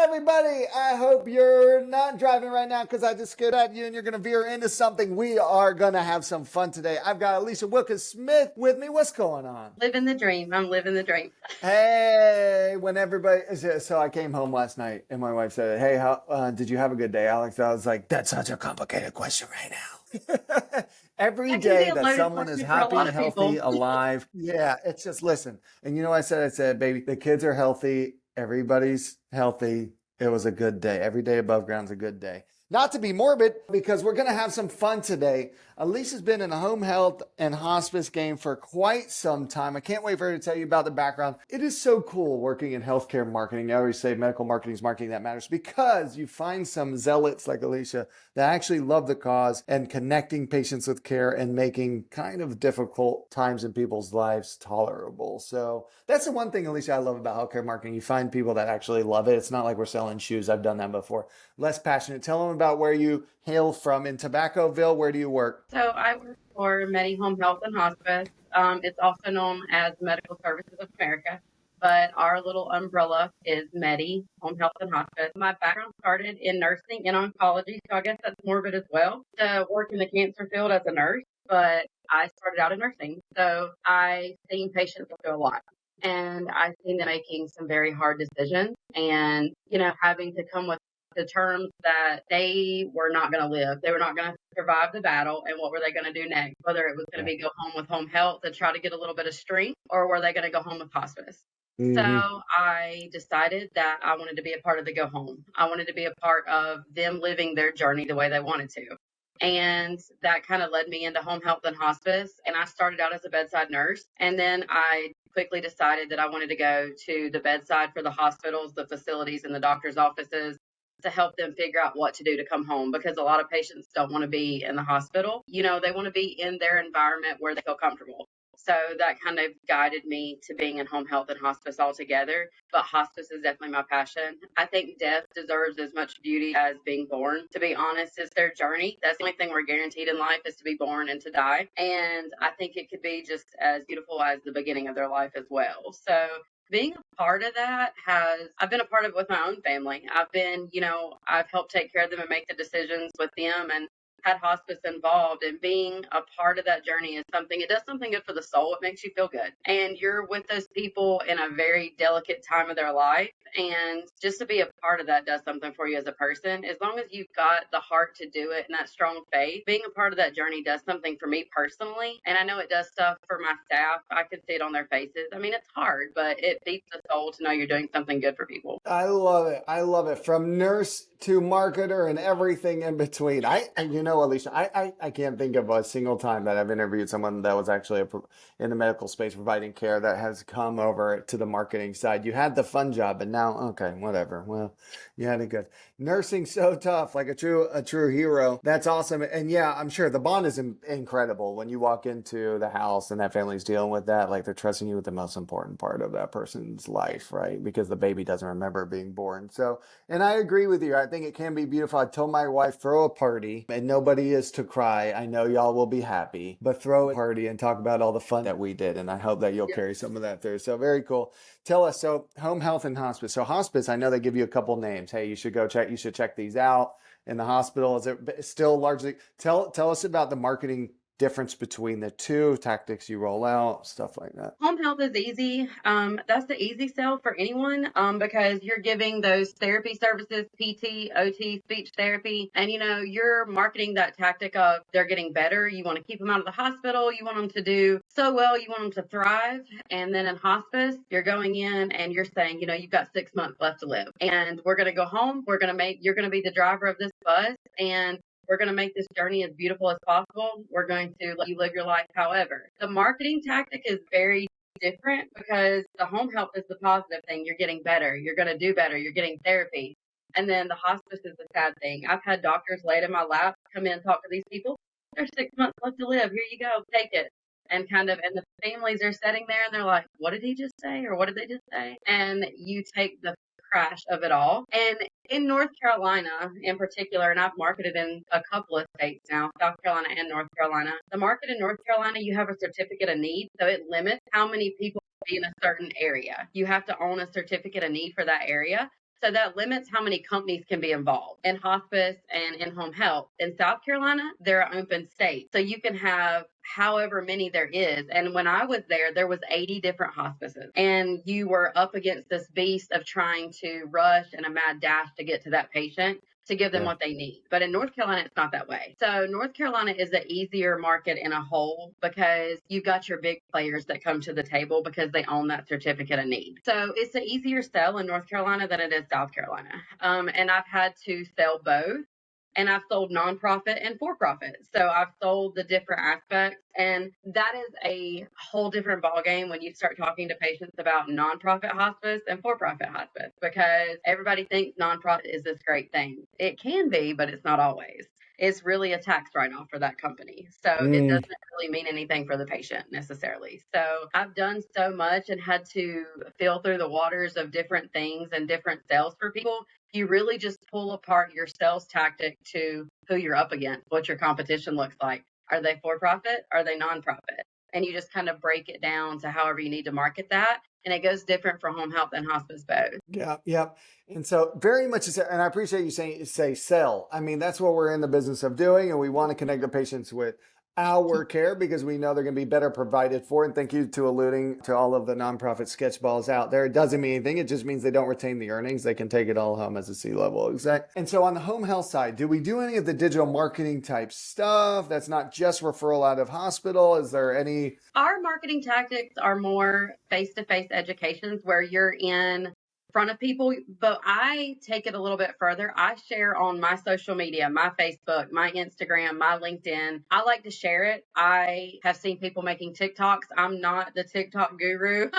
everybody. I hope you're not driving right now because I just scared at you and you're going to veer into something. We are going to have some fun today. I've got Alysha Wilkins-Smith with me. What's going on? Living the dream. I'm living the dream. Hey, when everybody, so I came home last night and my wife said, hey, how did you have a good day, Alex? I was like, that's such a complicated question right now. Every That can be day a that loaded someone is question for a happy, lot of healthy, people. alive. Yeah, it's just listen. And you know what I said? I said, baby, the kids are healthy. Everybody's healthy. It was a good day. Every day above ground's a good day. Not to be morbid, because we're going to have some fun today. Alysha's been in the home health and hospice game for quite some time. I can't wait for her to tell you about the background. It is so cool working in healthcare marketing. I always say medical marketing is marketing that matters, because you find some zealots like Alysha that actually love the cause and connecting patients with care and making kind of difficult times in people's lives tolerable. So that's the one thing, Alysha, I love about healthcare marketing. You find people that actually love it. It's not like we're selling shoes. I've done that before. Less passionate. Tell them about where you hail from in Tobaccoville. Where do you work? So I work for Home Health and Hospice. It's also known as Medical Services of America, but our little umbrella is Home Health and Hospice. My background started in nursing and oncology, so I guess that's morbid as well, to work in the cancer field as a nurse, but I started out in nursing. So I seen patients go through a lot. And I've seen them making some very hard decisions and, having to come with the terms that they were not going to live. They were not going to survive the battle. And what were they going to do next? Whether it was going to be go home with home health to try to get a little bit of strength, or were they going to go home with hospice? So I decided that I wanted to be a part of the go home. I wanted to be a part of them living their journey the way they wanted to. And that kind of led me into home health and hospice. And I started out as a bedside nurse. And then I quickly decided that I wanted to go to the bedside for the hospitals, the facilities, and the doctor's offices to help them figure out what to do to come home, because a lot of patients don't want to be in the hospital. They want to be in their environment where they feel comfortable. So that kind of guided me to being in home health and hospice altogether. But hospice is definitely my passion. I think death deserves as much beauty as being born. To be honest, it's their journey. That's the only thing we're guaranteed in life, is to be born and to die. And I think it could be just as beautiful as the beginning of their life as well. So being a part of that I've been a part of it with my own family. I've helped take care of them and make the decisions with them, and had hospice involved, and being a part of that journey it does something good for the soul. It makes you feel good. And you're with those people in a very delicate time of their life. And just to be a part of that does something for you as a person. As long as you've got the heart to do it and that strong faith, being a part of that journey does something for me personally. And I know it does stuff for my staff. I can see it on their faces. I mean, it's hard, but it feeds the soul to know you're doing something good for people. I love it. I love it. From nurse to marketer and everything in between. Alysha, I can't think of a single time that I've interviewed someone that was actually in the medical space providing care that has come over to the marketing side. You had the fun job, but now, okay, whatever. Well, you had it good. Nursing so tough, like a true hero. That's awesome. And yeah, I'm sure the bond is incredible when you walk into the house and that family's dealing with that. Like, they're trusting you with the most important part of that person's life, right? Because the baby doesn't remember being born. So, and I agree with you. I think it can be beautiful. I told my wife, throw a party, and nobody is to cry. I know y'all will be happy, but throw a party and talk about all the fun that we did. And I hope that you'll carry some of that through. So very cool. Tell us, so home health and hospice. So hospice, I know they give you a couple names. Hey, you should check these out in the hospital. Is it still largely, tell us about the marketing difference between the two tactics you roll out, stuff like that. Home health is easy. That's the easy sell for anyone, because you're giving those therapy services, PT, OT, speech therapy, and you're marketing that tactic of they're getting better. You want to keep them out of the hospital. You want them to do so well. You want them to thrive. And then in hospice, you're going in and you're saying, you've got 6 months left to live, and we're going to go home. You're going to be the driver of this bus, and we're going to make this journey as beautiful as possible. We're going to let you live your life. However, the marketing tactic is very different, because the home health is the positive thing. You're getting better. You're going to do better. You're getting therapy. And then the hospice is the sad thing. I've had doctors laid in my lap come in and talk to these people. There's 6 months left to live. Here you go. Take it. And the families are sitting there and they're like, what did he just say? Or what did they just say? And you take the crash of it all. And in North Carolina in particular, and I've marketed in a couple of states now, South Carolina and North Carolina, the market in North Carolina, you have a certificate of need. So it limits how many people can be in a certain area. You have to own a certificate of need for that area. So that limits how many companies can be involved in hospice and in home health. In South Carolina, they're an open state. So you can have however many there is. And when I was there was 80 different hospices. And you were up against this beast of trying to rush and a mad dash to get to that patient to give them what they need. But in North Carolina, it's not that way. So North Carolina is the easier market in a whole because you've got your big players that come to the table because they own that certificate of need. So it's an easier sell in North Carolina than it is South Carolina. And I've had to sell both. And I've sold nonprofit and for-profit. So I've sold the different aspects. And that is a whole different ballgame when you start talking to patients about nonprofit hospice and for-profit hospice, because everybody thinks nonprofit is this great thing. It can be, but it's not always. It's really a tax write-off for that company. So it doesn't really mean anything for the patient necessarily. So I've done so much and had to feel through the waters of different things and different sales for people. You really just pull apart your sales tactic to who you're up against, what your competition looks like. Are they for profit? Are they nonprofit? And you just kind of break it down to however you need to market that. And it goes different for home health and hospice both. Yeah. And so very much, and I appreciate you say sell. I mean, that's what we're in the business of doing. And we want to connect the patients with our care because we know they're going to be better provided for. And thank you to alluding to all of the nonprofit sketch balls out there. It doesn't mean anything. It just means they don't retain the earnings. They can take it all home as a C-level exec. And so on the home health side, do we do any of the digital marketing type stuff that's not just referral out of hospital? Is there any? Our marketing tactics are more face-to-face educations where you're in front of people, but I take it a little bit further. I share on my social media, my Facebook, my Instagram, my LinkedIn. I like to share it. I have seen people making TikToks. I'm not the TikTok guru,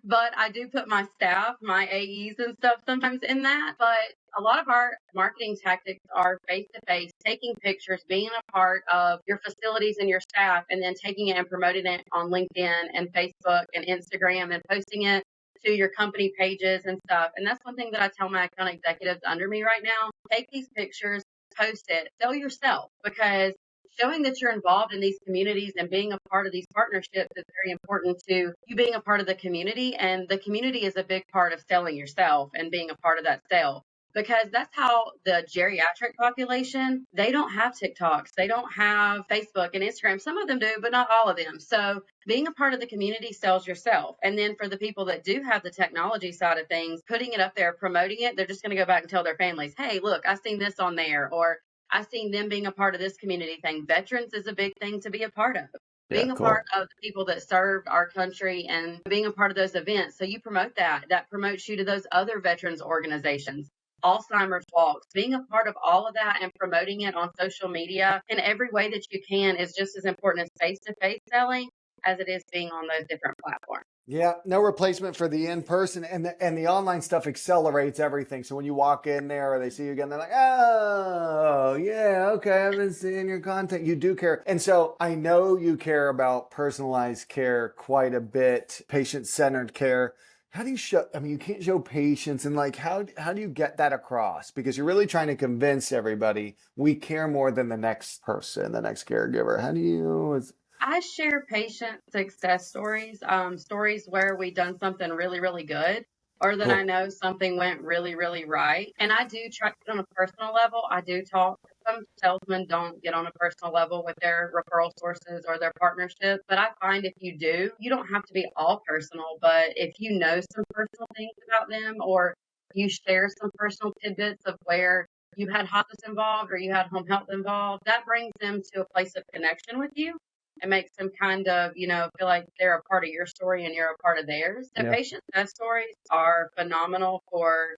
but I do put my staff, my AEs and stuff sometimes in that. But a lot of our marketing tactics are face-to-face, taking pictures, being a part of your facilities and your staff, and then taking it and promoting it on LinkedIn and Facebook and Instagram and posting it to your company pages and stuff. And that's one thing that I tell my account executives under me right now. Take these pictures, post it, sell yourself, because showing that you're involved in these communities and being a part of these partnerships is very important to you being a part of the community. And the community is a big part of selling yourself and being a part of that sale. Because that's how the geriatric population, they don't have TikToks, they don't have Facebook and Instagram. Some of them do, but not all of them. So being a part of the community sells yourself. And then for the people that do have the technology side of things, putting it up there, promoting it, they're just going to go back and tell their families, hey, look, I seen this on there, or I seen them being a part of this community thing. Veterans is a big thing to be a part of. Being a part of the people that served our country and being a part of those events. So you promote that. That promotes you to those other veterans organizations. Alzheimer's walks, being a part of all of that and promoting it on social media in every way that you can is just as important as face-to-face selling as it is being on those different platforms. Yeah, no replacement for the in-person, and the online stuff accelerates everything. So when you walk in there or they see you again, they're like, oh, yeah, okay, I've been seeing your content. You do care. And so I know you care about personalized care quite a bit, patient-centered care. How do you show, I mean, you can't show patience and like, how do you get that across? Because you're really trying to convince everybody we care more than the next person, the next caregiver. How do you? I share patient success stories, stories where we done something really, really good, or that I know something went really, really right. And I do try to get on a personal level. I do talk. Some salesmen don't get on a personal level with their referral sources or their partnerships. But I find if you do, you don't have to be all personal. But if you know some personal things about them, or you share some personal tidbits of where you had hospice involved or you had home health involved, that brings them to a place of connection with you. It makes them kind of, feel like they're a part of your story and you're a part of theirs. The patient success stories are phenomenal for,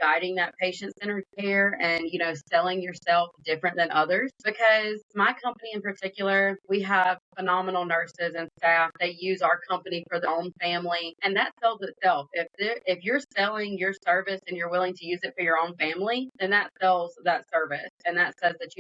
guiding that patient-centered care and, selling yourself different than others. Because my company in particular, we have phenomenal nurses and staff. They use our company for their own family, and that sells itself. If you're selling your service and you're willing to use it for your own family, then that sells that service. And that says that,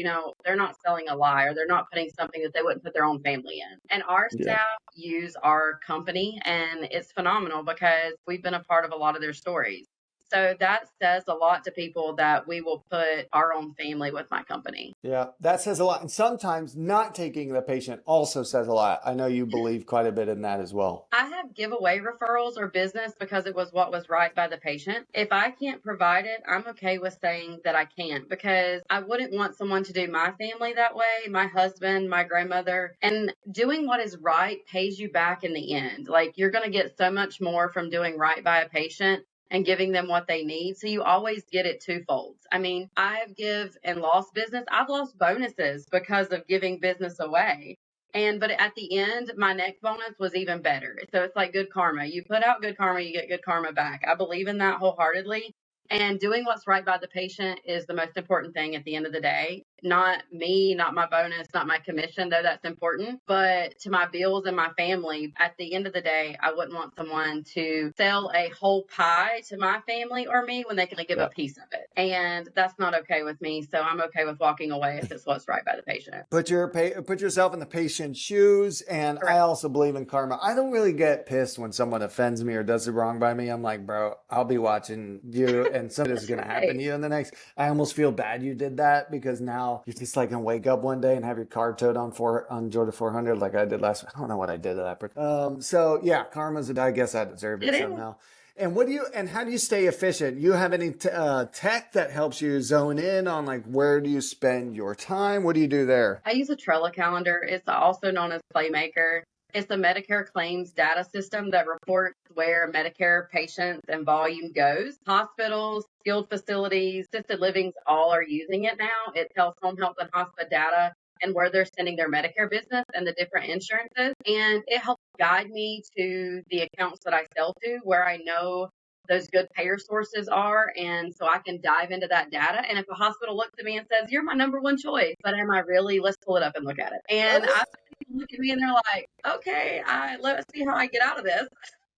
they're not selling a lie, or they're not putting something that they wouldn't put their own family in. And our staff use our company, and it's phenomenal because we've been a part of a lot of their stories. So that says a lot to people that we will put our own family with my company. Yeah, that says a lot. And sometimes not taking the patient also says a lot. I know you believe quite a bit in that as well. I have giveaway referrals or business because it was what was right by the patient. If I can't provide it, I'm okay with saying that I can't, because I wouldn't want someone to do my family that way, my husband, my grandmother. And doing what is right pays you back in the end. Like, you're going to get so much more from doing right by a patient and giving them what they need. So you always get it twofold. I mean, I've give and lost business. I've lost bonuses because of giving business away. But at the end, my next bonus was even better. So it's like good karma. You put out good karma, you get good karma back. I believe in that wholeheartedly. And doing what's right by the patient is the most important thing at the end of the day. Not me, not my bonus, not my commission, though that's important, but to my bills and my family. At the end of the day, I wouldn't want someone to sell a whole pie to my family or me when they can only give a piece of it. And that's not okay with me. So I'm okay with walking away if it's what's right by the patient. Put yourself in the patient's shoes. And Correct. I also believe in karma. I don't really get pissed when someone offends me or does it wrong by me. I'm like, bro, I'll be watching you and something is going to happen to you in the next. I almost feel bad you did that, because now you're just like going to wake up one day and have your car towed on Georgia 400 like I did last week. I don't know what I did to that. So yeah, karma's, I guess I deserved it somehow. And how do you stay efficient? You have any tech that helps you zone in on, like, where do you spend your time? What do you do there? I use a Trello calendar. It's also known as Playmaker. It's a Medicare claims data system that reports where Medicare patients and volume goes. Hospitals, skilled facilities, assisted livings, all are using it now. It tells Home Health and Hospice data and where they're sending their Medicare business and the different insurances. And it helps guide me to the accounts that I sell to, where I know those good payer sources are. And so I can dive into that data. And if a hospital looks at me and says, "You're my number one choice," but am I really? Let's pull it up and look at it. And I look at me and they're like, "Okay, let's see how I get out of this."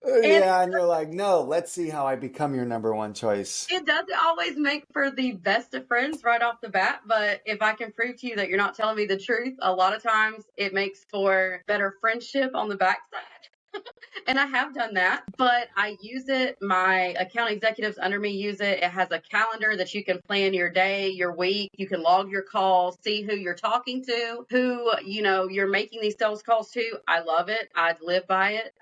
And you're like, no, let's see how I become your number one choice. It doesn't always make for the best of friends right off the bat, but if I can prove to you that you're not telling me the truth, a lot of times it makes for better friendship on the backside. And I have done that, but I use it. My account executives under me use it. It has a calendar that you can plan your day, your week. You can log your calls, see who you're talking to, who, you're making these sales calls to. I love it. I live by it.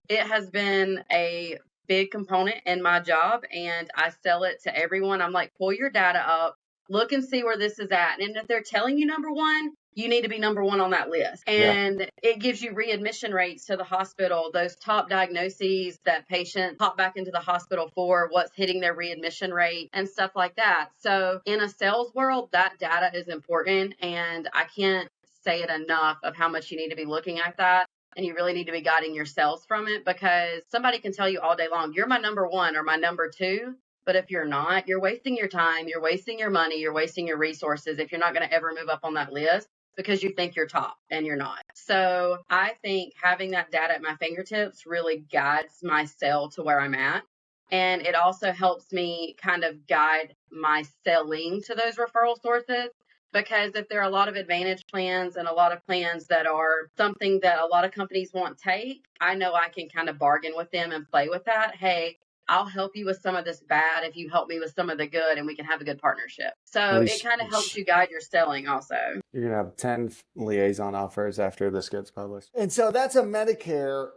It has been a big component in my job, and I sell it to everyone. I'm like, pull your data up, look and see where this is at. And if they're telling you number one, you need to be number one on that list. And it gives you readmission rates to the hospital, those top diagnoses that patients pop back into the hospital for, what's hitting their readmission rate and stuff like that. So in a sales world, that data is important. And I can't say it enough of how much you need to be looking at that. And you really need to be guiding yourselves from it, because somebody can tell you all day long, "You're my number one or my number two." But if you're not, you're wasting your time, you're wasting your money, you're wasting your resources if you're not going to ever move up on that list, because you think you're top and you're not. So I think having that data at my fingertips really guides my sell to where I'm at. And it also helps me kind of guide my selling to those referral sources. Because if there are a lot of advantage plans and a lot of plans that are something that a lot of companies won't take, I know I can kind of bargain with them and play with that. Hey, I'll help you with some of this bad if you help me with some of the good, and we can have a good partnership. So it kind of helps you guide your selling also. You're going to have 10 liaison offers after this gets published. And so that's a Medicare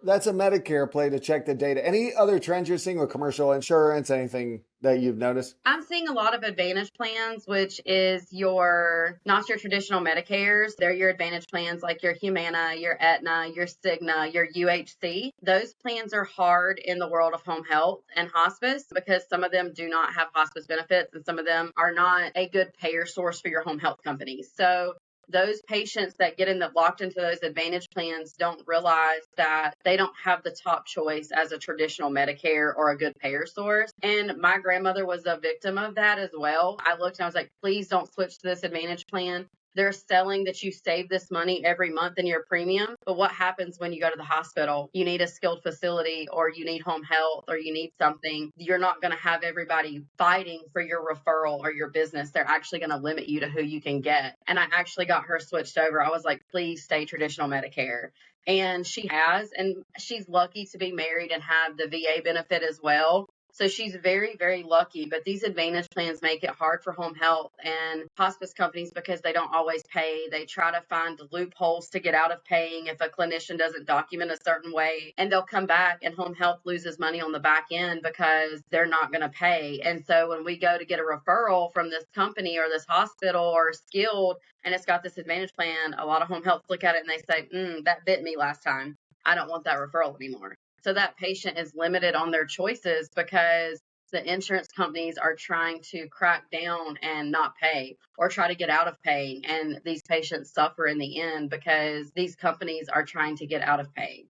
play to check the data. Any other trends you're seeing with commercial insurance, anything that you've noticed? I'm seeing a lot of advantage plans, which is not your traditional Medicares. They're your advantage plans like your Humana, your Aetna, your Cigna, your UHC. Those plans are hard in the world of home health and hospice, because some of them do not have hospice benefits and some of them are not a good payer source for your home health companies. So those patients that get locked into those advantage plans don't realize that they don't have the top choice as a traditional Medicare or a good payer source. And my grandmother was a victim of that as well. I looked and I was like, please don't switch to this advantage plan. They're selling that you save this money every month in your premium. But what happens when you go to the hospital? You need a skilled facility, or you need home health, or you need something. You're not going to have everybody fighting for your referral or your business. They're actually going to limit you to who you can get. And I actually got her switched over. I was like, please stay traditional Medicare. And she has, and she's lucky to be married and have the VA benefit as well. So she's very, very lucky. But these advantage plans make it hard for home health and hospice companies because they don't always pay. They try to find loopholes to get out of paying if a clinician doesn't document a certain way. And they'll come back and home health loses money on the back end because they're not going to pay. And so when we go to get a referral from this company or this hospital or skilled and it's got this advantage plan, a lot of home health look at it and they say, that bit me last time. I don't want that referral anymore. So that patient is limited on their choices because the insurance companies are trying to crack down and not pay or try to get out of paying. And these patients suffer in the end because these companies are trying to get out of paying.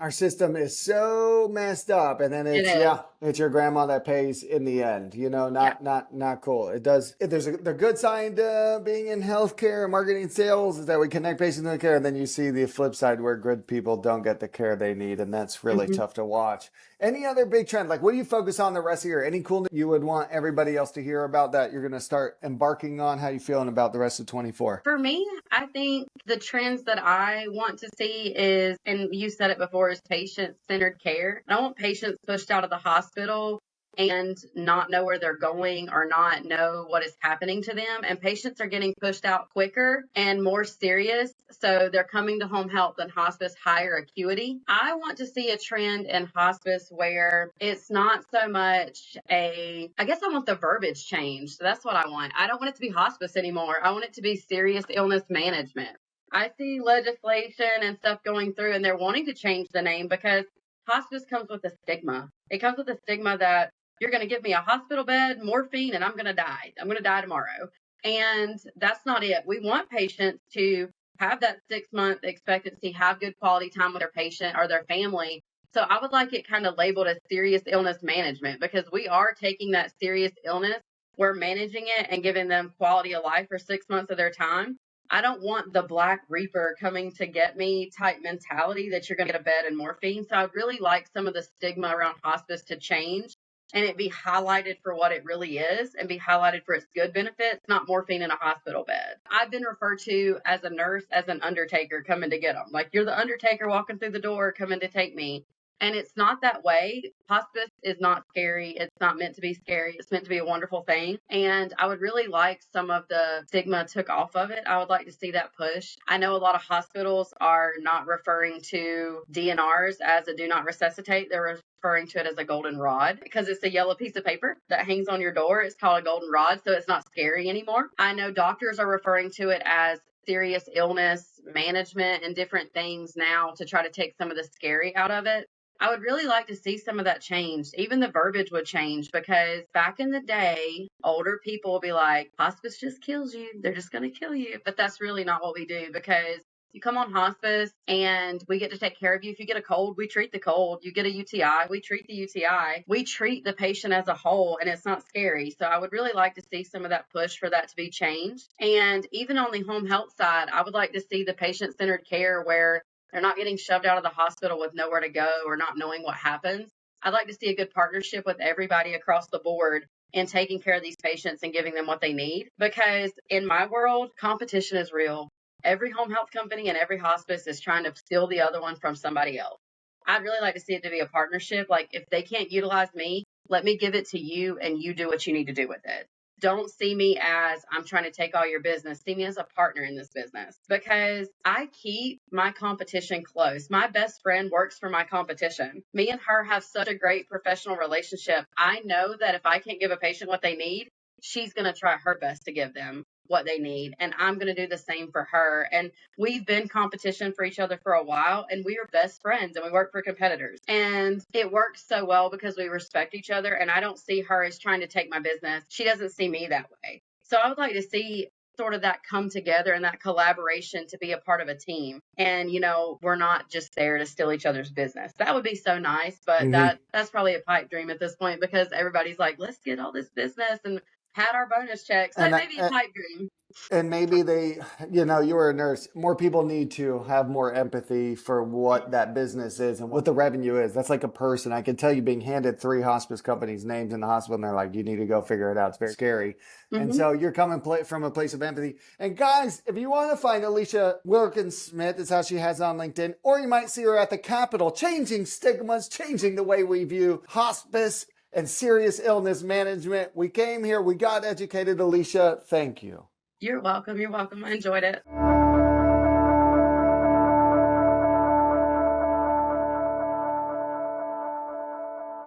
Our system is so messed up. And then it's your grandma that pays in the end, not cool. It does. The good side being in healthcare, marketing, sales is that we connect patients to the care. And then you see the flip side where good people don't get the care they need. And that's really tough to watch. Any other big trend? Like, what do you focus on the rest of the year? Any cool you would want everybody else to hear about that you're going to start embarking on? How you feeling about the rest of 24? For me, I think the trends that I want to see is, and you said it before, is patient-centered care. I want patients pushed out of the hospital and not know where they're going or not know what is happening to them. And patients are getting pushed out quicker and more serious. So they're coming to home health and hospice higher acuity. I want to see a trend in hospice where it's not so much I guess I want the verbiage changed. So that's what I want. I don't want it to be hospice anymore. I want it to be serious illness management. I see legislation and stuff going through and they're wanting to change the name because hospice comes with a stigma. It comes with a stigma that you're going to give me a hospital bed, morphine, and I'm going to die. I'm going to die tomorrow. And that's not it. We want patients to have that 6-month expectancy, have good quality time with their patient or their family. So I would like it kind of labeled as serious illness management because we are taking that serious illness. We're managing it and giving them quality of life for 6 months of their time. I don't want the Black Reaper coming to get me type mentality that you're going to get a bed and morphine. So I'd really like some of the stigma around hospice to change and it be highlighted for what it really is and be highlighted for its good benefits, not morphine in a hospital bed. I've been referred to as a nurse, as an undertaker coming to get them. Like, you're the undertaker walking through the door, coming to take me. And it's not that way. Hospice is not scary. It's not meant to be scary. It's meant to be a wonderful thing. And I would really like some of the stigma took off of it. I would like to see that push. I know a lot of hospitals are not referring to DNRs as a do not resuscitate. They're referring to it as a golden rod because it's a yellow piece of paper that hangs on your door. It's called a golden rod, so it's not scary anymore. I know doctors are referring to it as serious illness management and different things now to try to take some of the scary out of it. I would really like to see some of that change. Even the verbiage would change because back in the day, older people will be like, hospice just kills you. They're just going to kill you. But that's really not what we do because you come on hospice and we get to take care of you. If you get a cold, we treat the cold. You get a UTI, we treat the UTI. We treat the patient as a whole and it's not scary. So I would really like to see some of that push for that to be changed. And even on the home health side, I would like to see the patient-centered care where they're not getting shoved out of the hospital with nowhere to go or not knowing what happens. I'd like to see a good partnership with everybody across the board in taking care of these patients and giving them what they need. Because in my world, competition is real. Every home health company and every hospice is trying to steal the other one from somebody else. I'd really like to see it to be a partnership. Like, if they can't utilize me, let me give it to you and you do what you need to do with it. Don't see me as I'm trying to take all your business. See me as a partner in this business because I keep my competition close. My best friend works for my competition. Me and her have such a great professional relationship. I know that if I can't give a patient what they need, she's going to try her best to give them what they need. And I'm going to do the same for her. And we've been competition for each other for a while and we are best friends and we work for competitors. And it works so well because we respect each other. And I don't see her as trying to take my business. She doesn't see me that way. So I would like to see sort of that come together and that collaboration to be a part of a team. And, we're not just there to steal each other's business. That would be so nice. But that's probably a pipe dream at this point because everybody's like, let's get all this business and had our bonus check. So And maybe a I, pipe dream. and maybe they, you know, you were a nurse. More people need to have more empathy for what that business is and what the revenue is. That's like a person. I can tell you being handed 3 hospice companies' names in the hospital, and they're like, you need to go figure it out. It's very scary. And so you're coming from a place of empathy. And guys, if you want to find Alysha Wilkins-Smith, is how she has it on LinkedIn, or you might see her at the Capitol, changing stigmas, changing the way we view hospice and serious illness management. We came here, we got educated. Alysha, thank you. You're welcome. You're welcome. I enjoyed it.